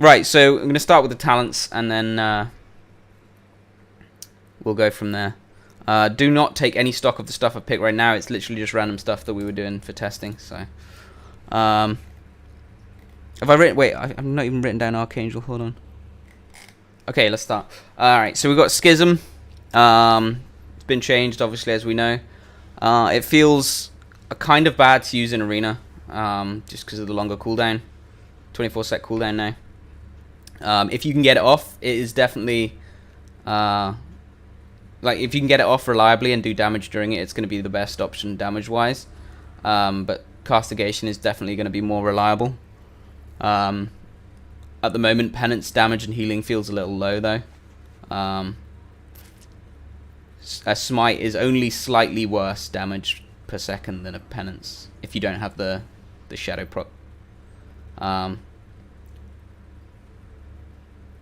Right, so I'm going to start with the talents, and then we'll go from there. Do not take any stock of the stuff I've picked right now. It's literally just random stuff that we were doing for testing. So, have I written? Wait, I've not even written down Archangel. Hold on. Okay, let's start. All right, so we've got Schism. It's been changed, obviously, as we know. It feels kind of bad to use in Arena, just because of the longer cooldown. 24-sec cooldown now. If you can get it off, it is definitely like if you can get it off reliably and do damage during it, it's going to be the best option damage-wise. But castigation is definitely going to be more reliable. At the moment, penance damage and healing feels a little low though. A smite is only slightly worse damage per second than a penance if you don't have the shadow proc.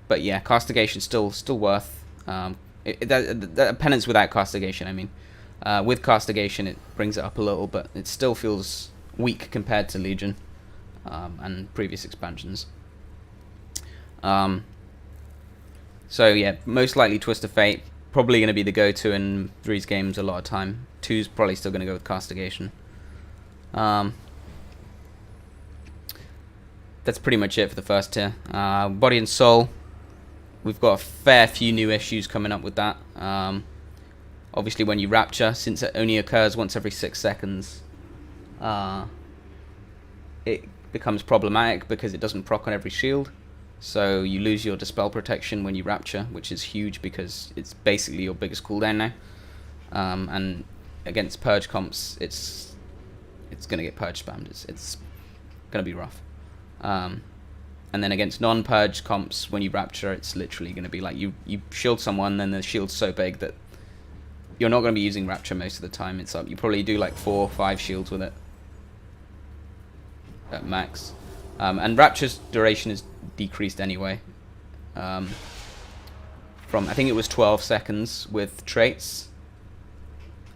But yeah, castigation still worth. Penance without castigation, I mean. With castigation, it brings it up a little, but it still feels weak compared to Legion and previous expansions. So yeah, most likely Twist of Fate. Probably going to be the go-to in 3's games a lot of time. 2's probably still going to go with castigation. That's pretty much it for the first tier. Body and Soul. We've got a fair few new issues coming up with that. Obviously, when you Rapture, since it only occurs once every 6 seconds, it becomes problematic because it doesn't proc on every shield. So you lose your Dispel protection when you Rapture, which is huge because it's basically your biggest cooldown now. And against Purge comps, it's going to get Purge spammed. It's going to be rough. And then against non-Purge comps, when you Rapture, it's literally going to be like you shield someone, then the shield's so big that you're not going to be using Rapture most of the time. It's up. You probably do like 4 or 5 shields with it at max. And Rapture's duration is decreased anyway. From I think it was 12 seconds with traits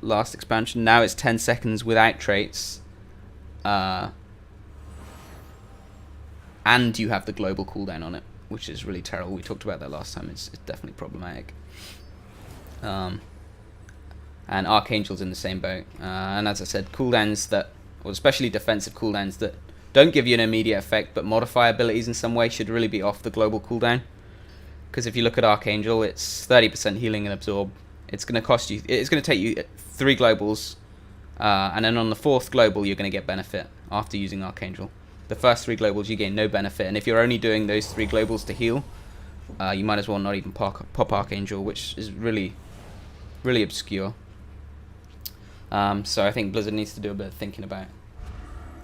last expansion. Now it's 10 seconds without traits. And you have the global cooldown on it, which is really terrible. We talked about that last time. It's definitely problematic. And Archangel's in the same boat. And as I said, cooldowns that, or especially defensive cooldowns that don't give you an immediate effect but modify abilities in some way should really be off the global cooldown. Because if you look at Archangel, it's 30% healing and absorb. It's going to cost you, it's going to take you 3 globals, and then on the 4th global you're going to get benefit after using Archangel. The first 3 globals you gain no benefit, and if you're only doing those 3 globals to heal, you might as well not even pop Archangel, which is really obscure. So I think Blizzard needs to do a bit of thinking about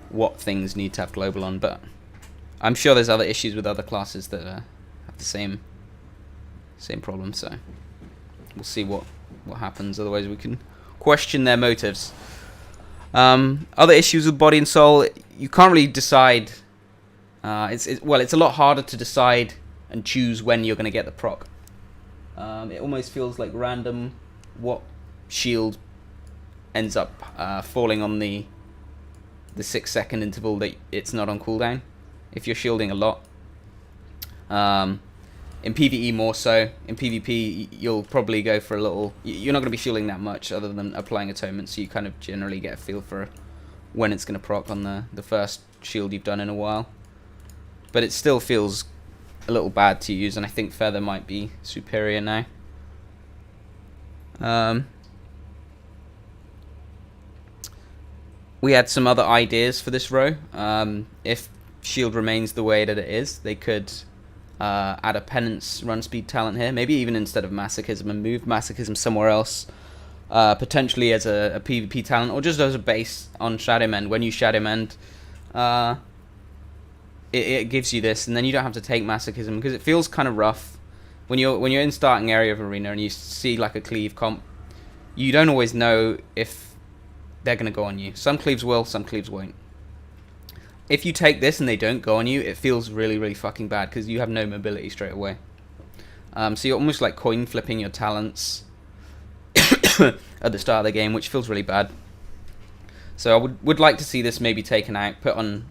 what things need to have global on, but I'm sure there's other issues with other classes that have the same problem, so we'll see what happens. Otherwise we can question their motives. Other issues with Body and Soul, you can't really decide. It's a lot harder to decide and choose when you're going to get the proc. It almost feels like random what shield ends up falling on the 6-second interval that it's not on cooldown if you're shielding a lot. In PvE more so. In PvP you'll probably go for a little, you're not going to be shielding that much other than applying atonement, so you kind of generally get a feel for when it's going to proc on the first shield you've done in a while. But it still feels a little bad to use, and I think Feather might be superior now. We had some other ideas for this row. If shield remains the way that it is, they could add a penance run speed talent here, maybe even instead of masochism, and move masochism somewhere else, potentially as a PvP talent, or just as a base on Shadow Mend. When you Shadow Mend, it gives you this, and then you don't have to take masochism, because it feels kind of rough when you're in starting area of Arena and you see like a cleave comp. You don't always know if they're going to go on you. Some cleaves will, some cleaves won't. If you take this and they don't go on you, it feels really fucking bad because you have no mobility straight away. So you're almost like coin flipping your talents at the start of the game, which feels really bad. So I would like to see this maybe taken out, put on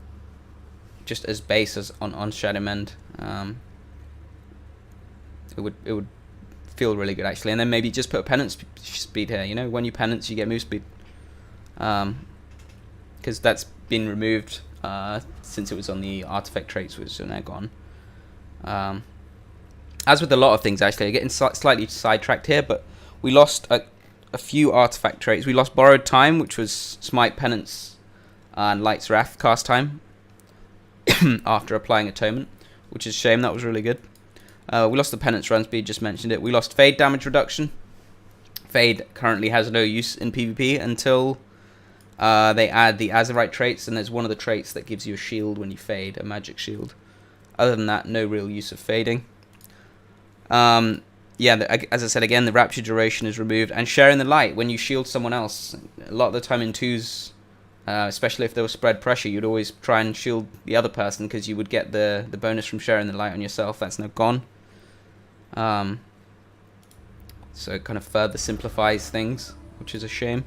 just as base as on Shadow Mend. It would feel really good actually, and then maybe just put a penance speed here. You know, when you penance, you get move speed, because that's been removed since it was on the artifact traits, which are now gone. As with a lot of things, actually, I'm getting slightly sidetracked here, but we lost a few artifact traits. We lost Borrowed Time, which was Smite, Penance, and Light's Wrath cast time after applying Atonement, which is a shame. That was really good. We lost the Penance run speed, just mentioned it. We lost Fade damage reduction. Fade currently has no use in PvP until they add the Azurite traits, and there's one of the traits that gives you a shield when you fade, a magic shield. Other than that, no real use of fading. Yeah, as I said again, the Rapture duration is removed, and Sharing the Light when you shield someone else. A lot of the time in 2s, especially if there was spread pressure, you'd always try and shield the other person because you would get the bonus from Sharing the Light on yourself. That's now gone. So it kind of further simplifies things, which is a shame.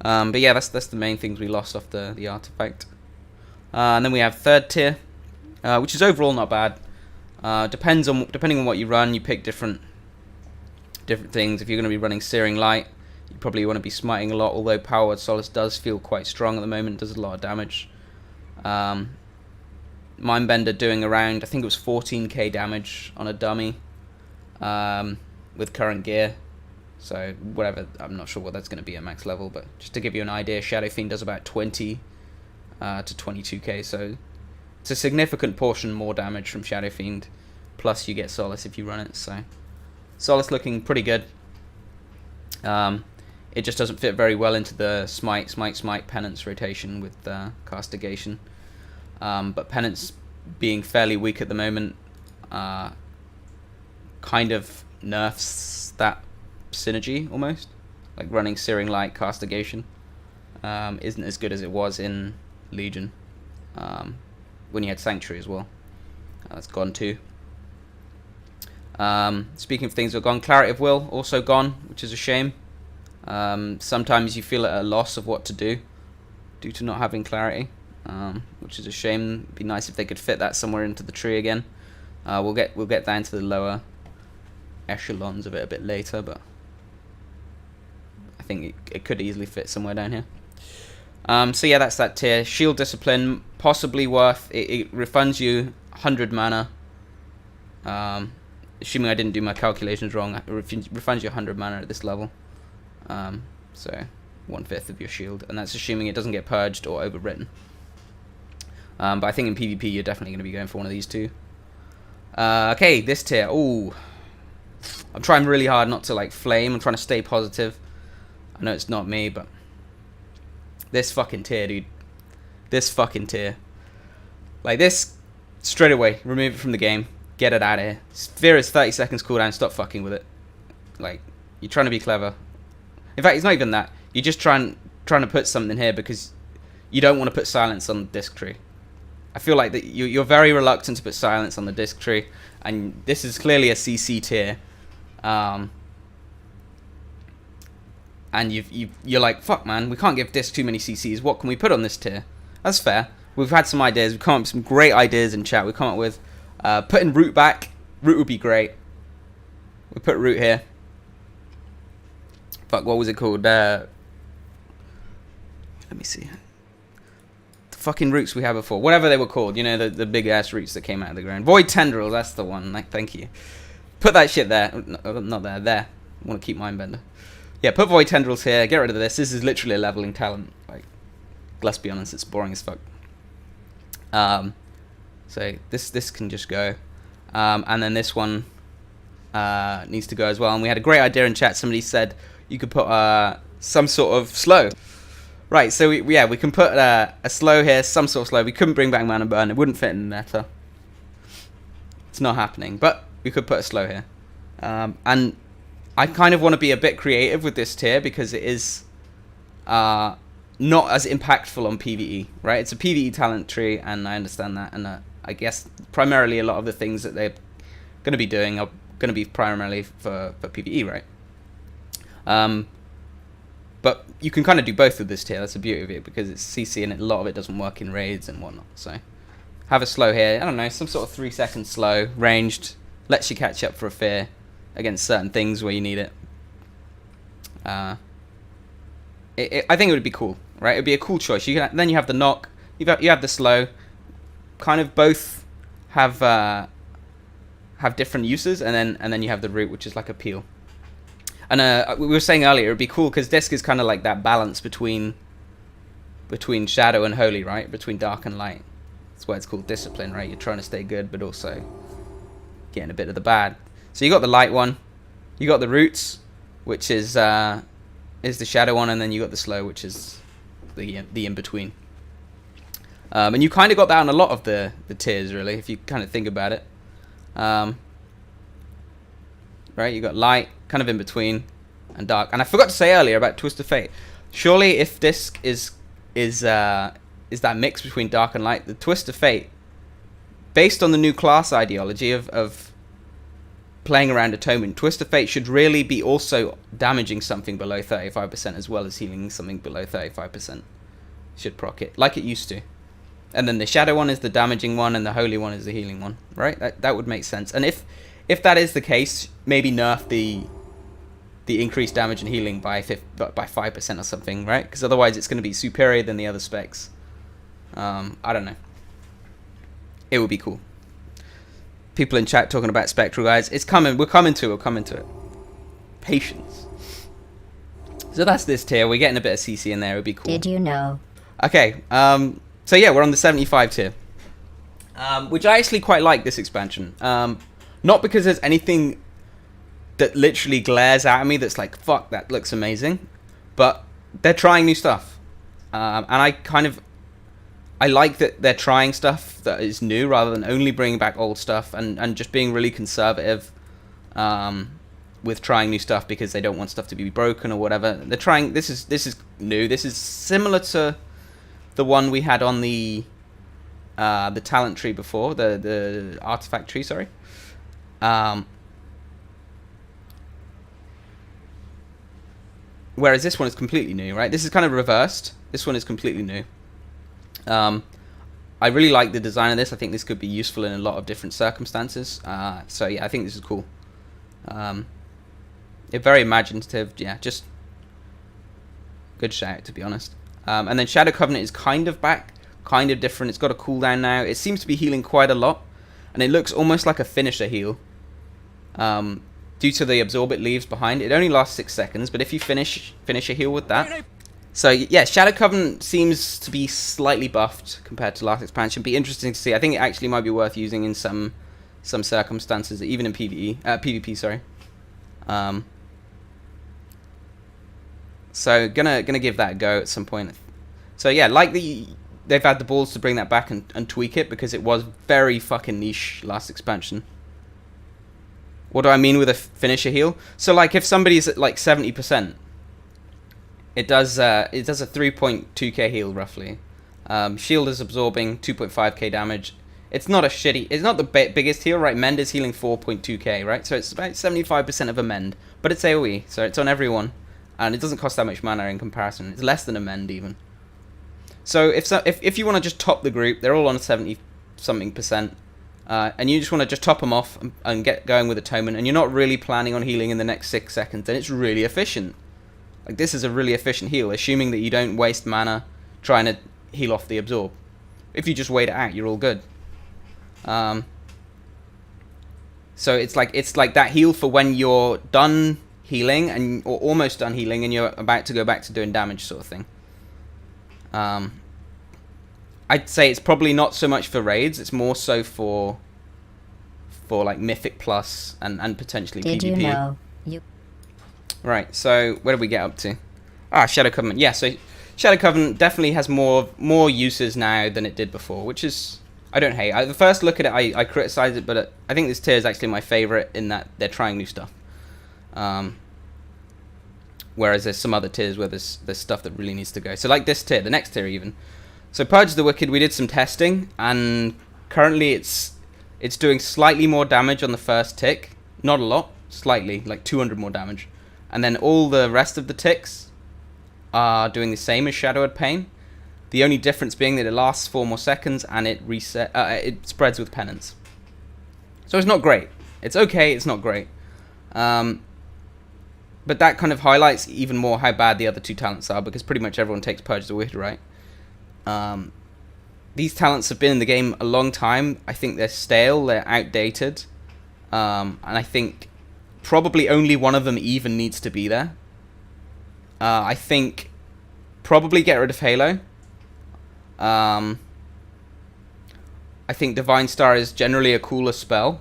But yeah, that's the main things we lost off the artifact. And then we have third tier, which is overall not bad. Depending on what you run, you pick different things. If you're going to be running Searing Light, you probably want to be smiting a lot, although Power Word Solace does feel quite strong at the moment, does a lot of damage. Mindbender doing around, I think it was 14k damage on a dummy with current gear. So whatever, I'm not sure what that's going to be at max level, but just to give you an idea, Shadow Fiend does about 20 to 22k, so it's a significant portion more damage from Shadow Fiend, plus you get Solace if you run it, so Solace looking pretty good. It just doesn't fit very well into the Smite, Penance rotation with Castigation. But Penance being fairly weak at the moment kind of nerfs that synergy almost. Like running Searing Light, Castigation isn't as good as it was in Legion when you had Sanctuary as well. That's gone too. Speaking of things that are gone, Clarity of Will also gone, which is a shame. Sometimes you feel at a loss of what to do due to not having clarity. Which is a shame. It'd be nice if they could fit that somewhere into the tree again. We'll get down to the lower echelons of it a bit later, but I think it could easily fit somewhere down here. So yeah, that's that tier. Shield Discipline, possibly worth it. It refunds you 100 mana. Assuming I didn't do my calculations wrong, it refunds you 100 mana at this level. So 1/5 of your shield, and that's assuming it doesn't get purged or overwritten. But I think in PvP you're definitely going to be going for one of these two. Okay, this tier. Ooh, I'm trying really hard not to like flame. I'm trying to stay positive. I know it's not me, but this fucking tier, dude. This fucking tier. Like this, straight away, remove it from the game. Get it out of here. Sphere is 30 seconds cooldown. Stop fucking with it. Like, you're trying to be clever. In fact, it's not even that. You're just trying to put something here because you don't want to put silence on the disc tree. I feel like that you're very reluctant to put silence on the disc tree, and this is clearly a CC tier. And you're like, fuck man, we can't give disc too many CCs. What can we put on this tier? That's fair. We've had some ideas. We've come up with some great ideas in chat. We've come up with putting Root back. Root would be great. We put Root here. Fuck, what was it called? Let me see. The fucking roots we had before. Whatever they were called. You know, the big-ass roots that came out of the ground. Void Tendrils, that's the one. Like, thank you. Put that shit there. No, not there. There. I want to keep Mindbender. Yeah, put Void Tendrils here. Get rid of this. This is literally a leveling talent. Like, let's be honest, it's boring as fuck. So this can just go. And then this one needs to go as well. And we had a great idea in chat. Somebody said you could put some sort of slow. Right, so we can put a slow here, some sort of slow. We couldn't bring back Mana Burn. It wouldn't fit in the meta. It's not happening. But we could put a slow here. And I kind of want to be a bit creative with this tier because it is not as impactful on PvE, right? It's a PvE talent tree, and I understand that. And I guess primarily a lot of the things that they're going to be doing are going to be primarily for PvE, right? But you can kind of do both with this tier. That's the beauty of it, because it's CC and a lot of it doesn't work in raids and whatnot. So have a slow here. I don't know, some sort of 3-second slow, ranged, lets you catch up for a fear against certain things where you need it. I think it would be cool, right? It would be a cool choice. Then you have the knock, you have the slow, kind of both have different uses, and then you have the root, which is like a peel. And we were saying earlier, it'd be cool because Disc is kind of like that balance between shadow and holy, right? Between dark and light. That's why it's called discipline, right? You're trying to stay good, but also getting a bit of the bad. So you got the light one, you got the roots, which is the shadow one, and then you got the slow, which is the in between. And you kind of got that on a lot of the tiers, really, if you kind of think about it. Right, you got light, kind of in between, and dark. And I forgot to say earlier about Twist of Fate. Surely, if Disc is that mix between dark and light, the Twist of Fate, based on the new class ideology of playing around Atonement, Twist of Fate should really be also damaging something below 35% as well as healing something below 35%. Should proc it, like it used to. And then the shadow one is the damaging one, and the holy one is the healing one, right? That would make sense. And if that is the case, maybe nerf the increased damage and healing by 5% or something, right? Because otherwise it's going to be superior than the other specs. I don't know. It would be cool. People in chat talking about Spectral, guys. It's coming. We're coming to it. Patience. So that's this tier. We're getting a bit of CC in there. It would be cool. Did you know? Okay. So yeah, we're on the 75 tier. Which I actually quite like this expansion. Not because there's anything that literally glares at me that's like, fuck, that looks amazing. But they're trying new stuff. And I like that they're trying stuff that is new rather than only bringing back old stuff and just being really conservative with trying new stuff because they don't want stuff to be broken or whatever. They're trying, this is new. This is similar to the one we had on the talent tree before, the artifact tree, sorry. Whereas this one is completely new, right? This is kind of reversed. This one is completely new. I really like the design of this. I think this could be useful in a lot of different circumstances. So yeah, I think this is cool. Very imaginative. Yeah, just good shout, to be honest. And then Shadow Covenant is kind of back, kind of different. It's got a cooldown now. It seems to be healing quite a lot, and it looks almost like a finisher heal. Due to the absorb it leaves behind. It only lasts 6 seconds, but if you finish a heal with that. So yeah, Shadow Covenant seems to be slightly buffed compared to last expansion. Be interesting to see. I think it actually might be worth using in some circumstances, even in PvP. Sorry. So gonna give that a go at some point. So yeah, like they've had the balls to bring that back and tweak it because it was very fucking niche last expansion. What do I mean with a finisher heal? So like if somebody's at like 70%, it does a 3.2k heal roughly. Shield is absorbing 2.5k damage. It's not the biggest heal, right? Mend is healing 4.2k, right? So it's about 75% of a mend, but it's AoE, so it's on everyone, and it doesn't cost that much mana in comparison. It's less than a mend even. So if you want to just top the group, they're all on 70-something%. And you just want to just top them off and get going with Atonement, and you're not really planning on healing in the next 6 seconds, then it's really efficient. Like, this is a really efficient heal, assuming that you don't waste mana trying to heal off the absorb. If you just wait it out, you're all good. So it's like that heal for when you're done healing or almost done healing and you're about to go back to doing damage, sort of thing. I'd say it's probably not so much for raids. It's more so for like Mythic Plus and potentially PvP. Did you know? Right, so where did we get up to? Shadow Covenant. Yeah, so Shadow Covenant definitely has more uses now than it did before, which is, I don't hate. The first look at it, I criticize it, but I think this tier is actually my favorite in that they're trying new stuff. Whereas there's some other tiers where there's stuff that really needs to go. So like this tier, the next tier even. So Purge the Wicked, we did some testing, and currently it's doing slightly more damage on the first tick. Not a lot, slightly, like 200 more damage. And then all the rest of the ticks are doing the same as Shadowed Pain. The only difference being that it lasts 4 more seconds and it it spreads with penance. So it's not great. It's okay, it's not great. But that kind of highlights even more how bad the other two talents are, because pretty much everyone takes Purge the Wicked, right? These talents have been in the game a long time. I think they're stale, they're outdated. And I think probably only one of them even needs to be there. I think probably get rid of Halo. I think Divine Star is generally a cooler spell.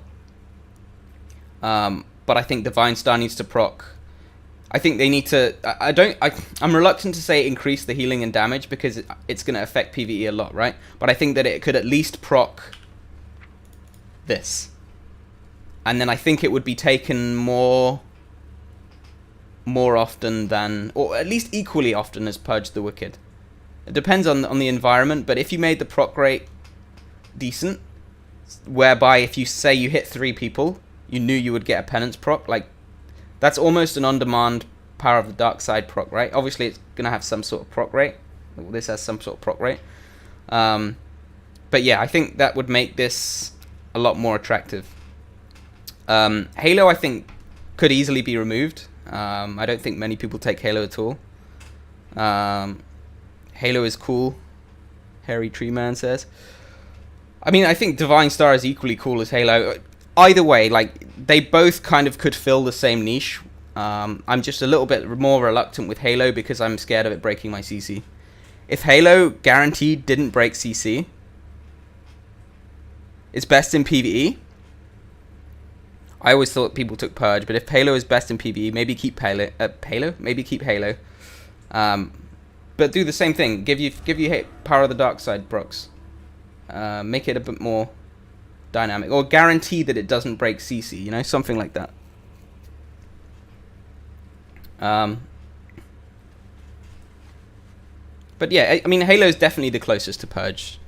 But I think Divine Star needs to proc. I think they need to... I'm reluctant to say increase the healing and damage, because it's going to affect PvE a lot, right? But I think that it could at least proc this. And then I think it would be taken more often than... or at least equally often as Purge the Wicked. It depends on the environment, but if you made the proc rate decent, whereby if you say you hit 3 people, you knew you would get a penance proc, like... that's almost an on-demand Power of the Dark Side proc, right? Obviously, it's going to have some sort of proc rate. This has some sort of proc rate. But yeah, I think that would make this a lot more attractive. Halo, I think, could easily be removed. I don't think many people take Halo at all. Halo is cool, Harry Treeman says. I mean, I think Divine Star is equally cool as Halo. Either way, like, they both kind of could fill the same niche. I'm just a little bit more reluctant with Halo because I'm scared of it breaking my CC. If Halo guaranteed didn't break CC, it's best in PvE. I always thought people took Purge, but if Halo is best in PvE, maybe keep Halo. Maybe keep Halo. But do the same thing. Give you Power of the Dark Side procs. Make it a bit more dynamic, or guarantee that it doesn't break CC, you know, something like that. But yeah, I mean, Halo is definitely the closest to Purge,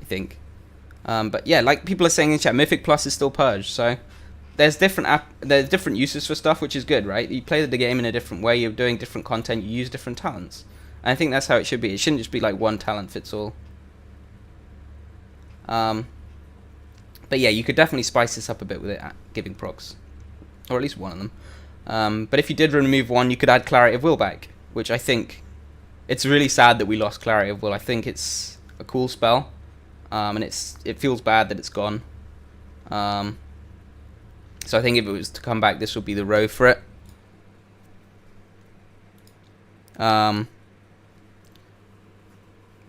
I think. But yeah, like people are saying in chat, Mythic Plus is still Purge, so there's different uses for stuff, which is good, right? You play the game in a different way, you're doing different content, you use different talents. And I think that's how it should be. It shouldn't just be like one talent fits all. But yeah, you could definitely spice this up a bit with it, giving procs. Or at least one of them. But if you did remove one, you could add Clarity of Will back, which I think... it's really sad that we lost Clarity of Will. I think it's a cool spell. And it feels bad that it's gone. So I think if it was to come back, this would be the row for it.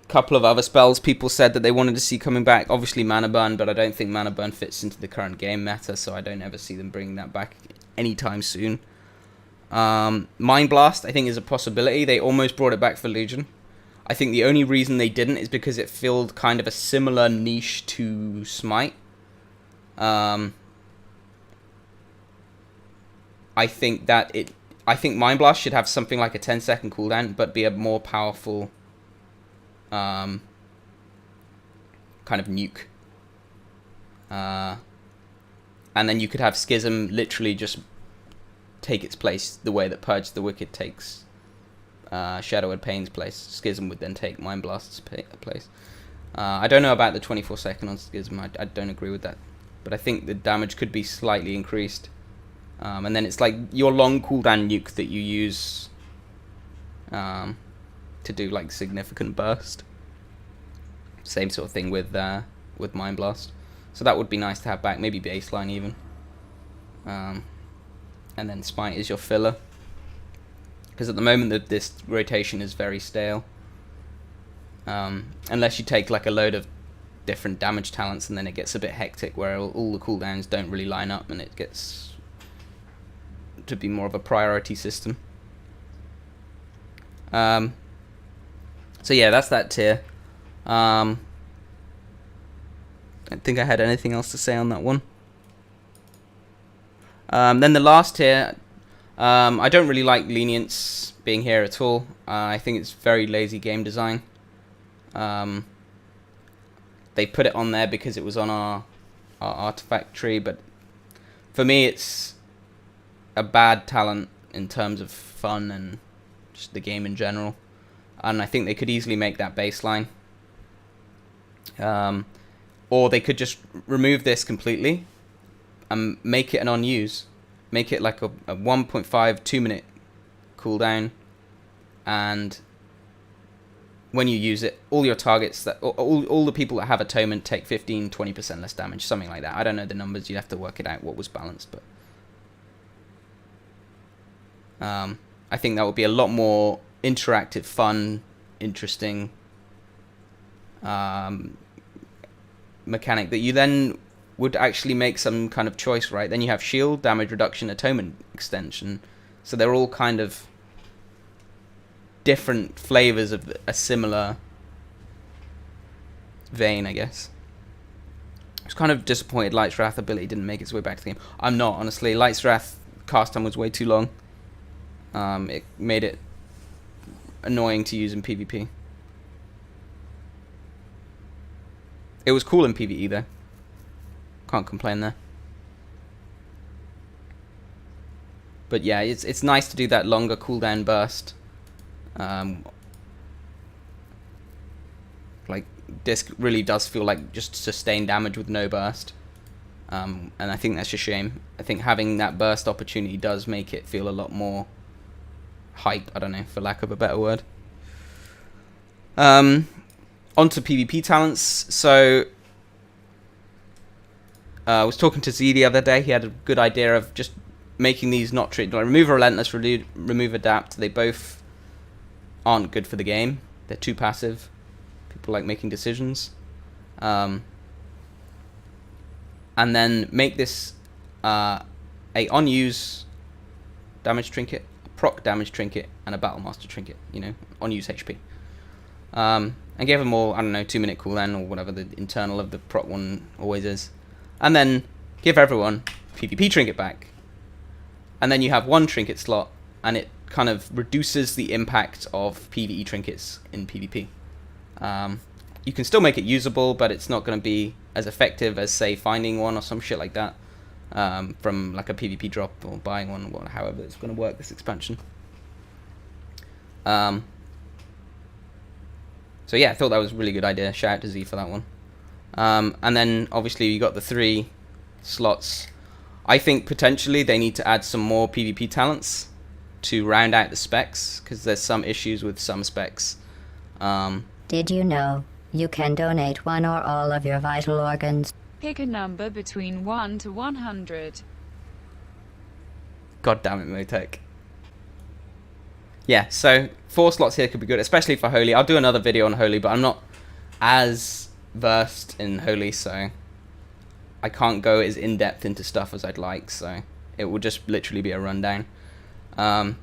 Couple of other spells people said that they wanted to see coming back. Obviously Mana Burn, but I don't think Mana Burn fits into the current game meta, so I don't ever see them bringing that back anytime soon. Mind Blast, I think, is a possibility. They almost brought it back for Legion. I think the only reason they didn't is because it filled kind of a similar niche to Smite. I think Mind Blast should have something like a 10-second cooldown, but be a more powerful kind of nuke. And then you could have Schism literally just take its place the way that Purge the Wicked takes Shadow and Pain's place. Schism would then take Mind Blast's place. I don't know about the 24-second on Schism. I don't agree with that. But I think the damage could be slightly increased. And then it's like your long cooldown nuke that you use to do like significant burst. Same sort of thing with Mind Blast. So that would be nice to have back. Maybe baseline even. And then Smite is your filler. Because at the moment this rotation is very stale. Unless you take like a load of different damage talents, and then it gets a bit hectic where all the cooldowns don't really line up and it gets to be more of a priority system. So yeah, that's that tier. I don't think I had anything else to say on that one. Then the last tier, I don't really like Lenience being here at all. I think it's very lazy game design. They put it on there because it was on our artifact tree, but for me it's a bad talent in terms of fun and just the game in general. and I think they could easily make that baseline. Or they could just remove this completely and make it an on-use. Make it like a 1.5, 2 minute cooldown, and when you use it, all your targets, that all the people that have atonement take 15-20% less damage, something like that. I don't know the numbers, you'd have to work it out what was balanced, but I think that would be a lot more interactive, fun, interesting mechanic that you then would actually make some kind of choice, right? Then you have shield, damage reduction, atonement extension. So they're all kind of different flavors of a similar vein, I guess. I was kind of disappointed Light's Wrath ability didn't make its way back to the game. I'm not, honestly. Light's Wrath cast time was way too long. It made it annoying to use in PvP. It was cool in PvE though. Can't complain there. But yeah, it's nice to do that longer cooldown burst. Like, Disc really does feel like just sustained damage with no burst. And I think that's a shame. I think having that burst opportunity does make it feel a lot more hype, I don't know, for lack of a better word. Onto PvP talents. So I was talking to Z the other day. He had a good idea of just making these not treated. Like, remove Relentless, remove Adapt. They both aren't good for the game. They're too passive. People like making decisions. And then make this a on-use damage trinket, a proc damage trinket, and a Battle Master trinket. You know, on-use HP. And give them all, I don't know, 2 minute cooldown or whatever the internal of the proc one always is. And then give everyone PvP trinket back. And then you have one trinket slot, and it kind of reduces the impact of PvE trinkets in PvP. You can still make it usable, but it's not going to be as effective as, say, finding one or some shit like that from like a PvP drop or buying one, or however it's going to work this expansion. So yeah, I thought that was a really good idea. Shout out to Z for that one. And then obviously you got the 3 slots. I think potentially they need to add some more PvP talents to round out the specs, because there's some issues with some specs. Did you know you can donate one or all of your vital organs? Pick a number between 1 to 100. God damn it, Motec. Yeah, so 4 slots here could be good, especially for Holy. I'll do another video on Holy, but I'm not as versed in Holy, so I can't go as in-depth into stuff as I'd like, so it will just literally be a rundown. But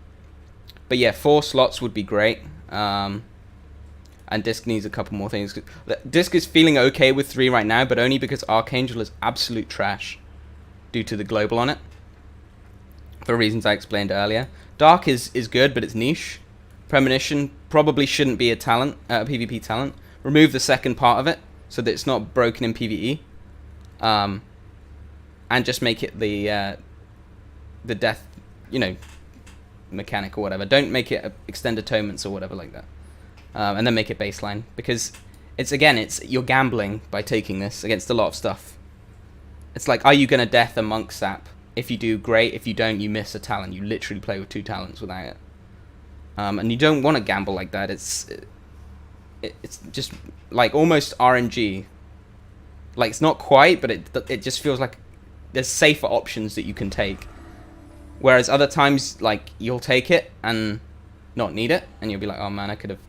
yeah, 4 slots would be great. And Disc needs a couple more things. Disc is feeling okay with 3 right now, but only because Archangel is absolute trash due to the global on it, for reasons I explained earlier. Dark is good, but it's niche. Premonition probably shouldn't be a talent, PvP talent. Remove the second part of it so that it's not broken in PvE, and just make it the death, you know, mechanic or whatever. Don't make it extend atonements or whatever like that. And then make it baseline, because it's you're gambling by taking this against a lot of stuff. It's like, are you gonna death a monk sap? If you do, great. If you don't, you miss a talent. You literally play with 2 talents without it. And you don't want to gamble like that. It's just like almost RNG. Like, it's not quite, but it just feels like there's safer options that you can take. Whereas other times, like, you'll take it and not need it, and you'll be like, oh man, I could have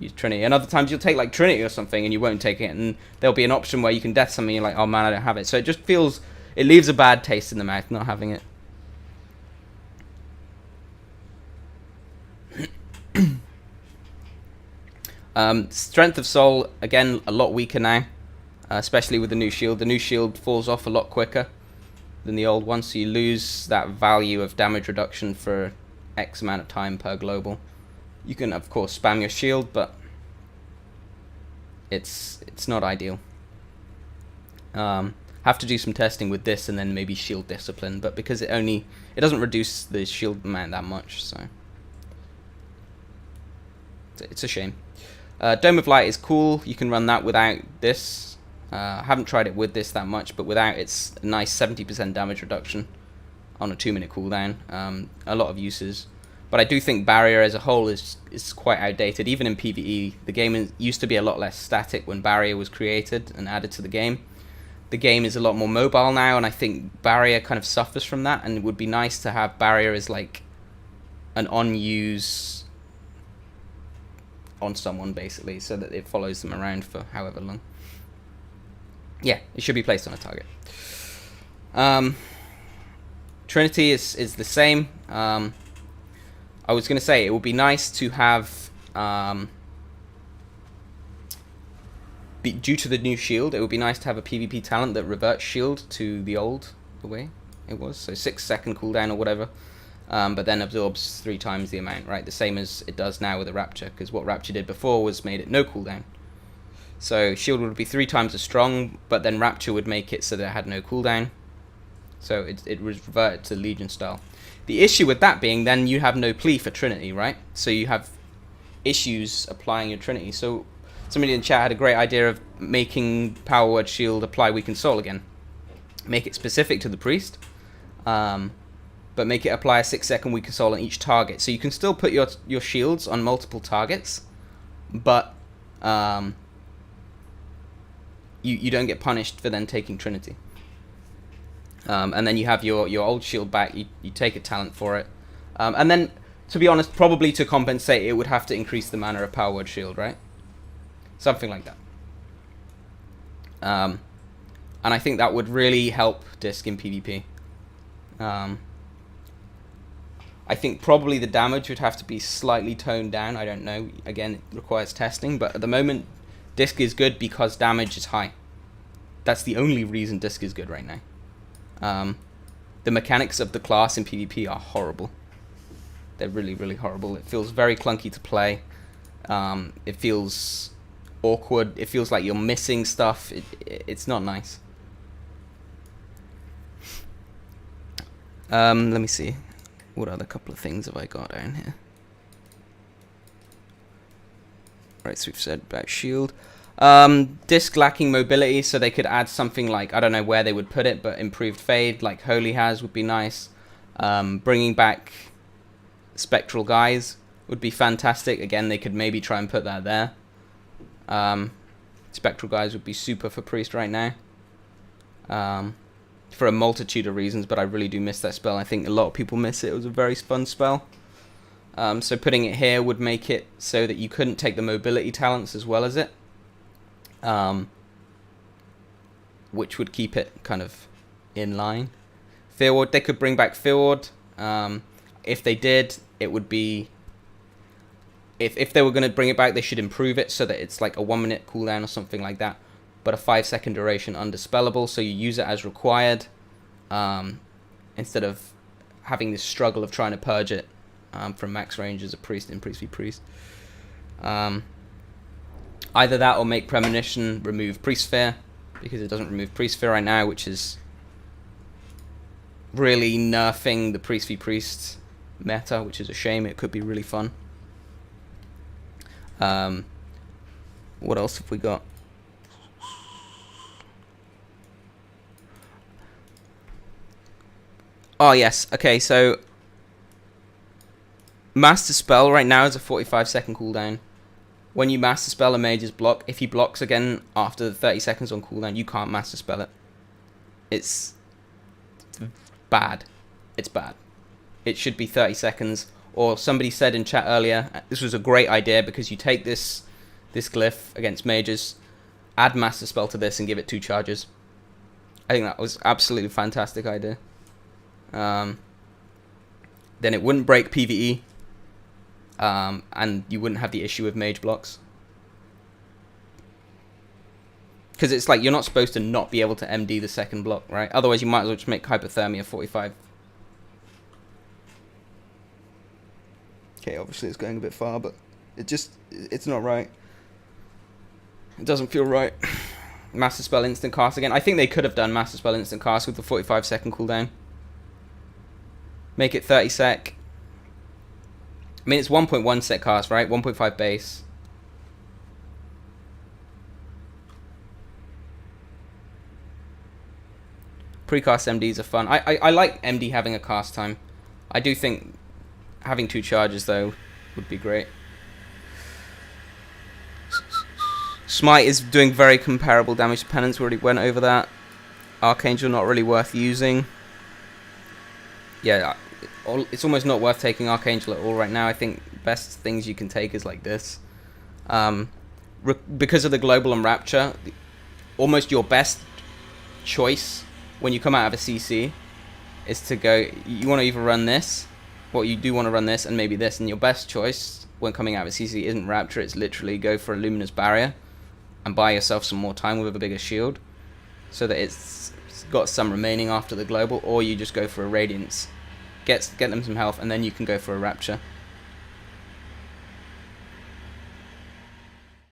used Trinity. And other times you'll take like Trinity or something and you won't take it, and there'll be an option where you can death something and you're like, oh man, I don't have it. So it just feels, it leaves a bad taste in the mouth not having it. Strength of Soul, again, a lot weaker now, especially with the new shield. The new shield falls off a lot quicker than the old one, so you lose that value of damage reduction for X amount of time per global. You can, of course, spam your shield, but it's not ideal. Have to do some testing with this and then maybe shield discipline, but because it doesn't reduce the shield amount that much, so. It's a shame. Dome of Light is cool. You can run that without this. I haven't tried it with this that much, but without, it's a nice 70% damage reduction on a 2-minute cooldown. A lot of uses. But I do think Barrier as a whole is quite outdated. Even in PvE, the game used to be a lot less static when Barrier was created and added to the game. The game is a lot more mobile now, and I think Barrier kind of suffers from that, and it would be nice to have Barrier as like an on-use on someone, basically, so that it follows them around for however long. Yeah, it should be placed on a target. Trinity is the same. I was going to say, it would be nice to have, due to the new shield, it would be nice to have a PvP talent that reverts shield to the way it was. So 6-second cooldown or whatever, but then absorbs 3 times the amount, right? The same as it does now with the Rapture, because what Rapture did before was made it no cooldown. So shield would be 3 times as strong, but then Rapture would make it so that it had no cooldown. So it was reverted to Legion style. The issue with that being, then you have no plea for Trinity, right? So you have issues applying your Trinity. So somebody in chat had a great idea of making Power Word Shield apply Weakened Soul again. Make it specific to the Priest, but make it apply a 6-second Weakened Soul on each target. So you can still put your shields on multiple targets, but you don't get punished for then taking Trinity. And then you have your old shield back, you take a talent for it. And then, to be honest, probably to compensate, it would have to increase the mana of Power Word Shield, right? Something like that. And I think that would really help Disc in PvP. I think probably the damage would have to be slightly toned down, I don't know. Again, it requires testing, but at the moment, Disc is good because damage is high. That's the only reason Disc is good right now. The mechanics of the class in PvP are horrible. They're really, really horrible. It feels very clunky to play. It feels awkward. It feels like you're missing stuff. It's not nice. Let me see. What other couple of things have I got down here? Right, so we've said about shield. Disc lacking mobility, so they could add something like, I don't know where they would put it, but improved fade like Holy has would be nice. Bringing back Spectral Guise would be fantastic. Again, they could maybe try and put that there. Spectral Guise would be super for Priest right now. For a multitude of reasons, but I really do miss that spell. I think a lot of people miss it. It was a very fun spell. So putting it here would make it so that you couldn't take the mobility talents as well as it. Which would keep it kind of in line. Fear Ward, they could bring back Fear Ward. If they did, it would be... If they were going to bring it back, they should improve it so that it's like a 1-minute cooldown or something like that. But a 5-second duration undispellable, so you use it as required. Instead of having this struggle of trying to purge it from max range as a Priest in Priest v Priest. Either that or make Premonition remove Priest Fear, because it doesn't remove Priest Fear right now, which is really nerfing the Priest v Priest meta, which is a shame. It could be really fun. What else have we got? Oh yes, okay, so Master Spell right now is a 45-second cooldown. When you Master Spell a mage's block, if he blocks again after the 30 seconds on cooldown, you can't Master Spell it. It's bad. It's bad. It should be 30 seconds. Or somebody said in chat earlier, this was a great idea because you take this glyph against mages, add Master Spell to this and give it 2 charges. I think that was absolutely fantastic idea. Then it wouldn't break PvE. And you wouldn't have the issue with mage blocks. Because it's like you're not supposed to not be able to MD the second block, right? Otherwise you might as well just make Hypothermia 45. Okay, obviously it's going a bit far, but it's not right. It doesn't feel right. Master Spell instant cast again. I think they could have done Master Spell instant cast with the 45-second cooldown. Make it 30 sec. I mean, it's 1.1 set cast, right? 1.5 base. Precast MDs are fun. I like MD having a cast time. I do think having 2 charges, though, would be great. Smite is doing very comparable damage to Penance. We already went over that. Archangel not really worth using. Yeah, it's almost not worth taking Archangel at all right now. I think best things you can take is like this. Because of the Global and Rapture, almost your best choice when you come out of a CC is to go, you want to either run this, or you do want to run this and maybe this, and your best choice when coming out of a CC isn't Rapture, it's literally go for a Luminous Barrier and buy yourself some more time with a bigger shield so that it's got some remaining after the Global, or you just go for a Radiance, get them some health, and then you can go for a Rapture.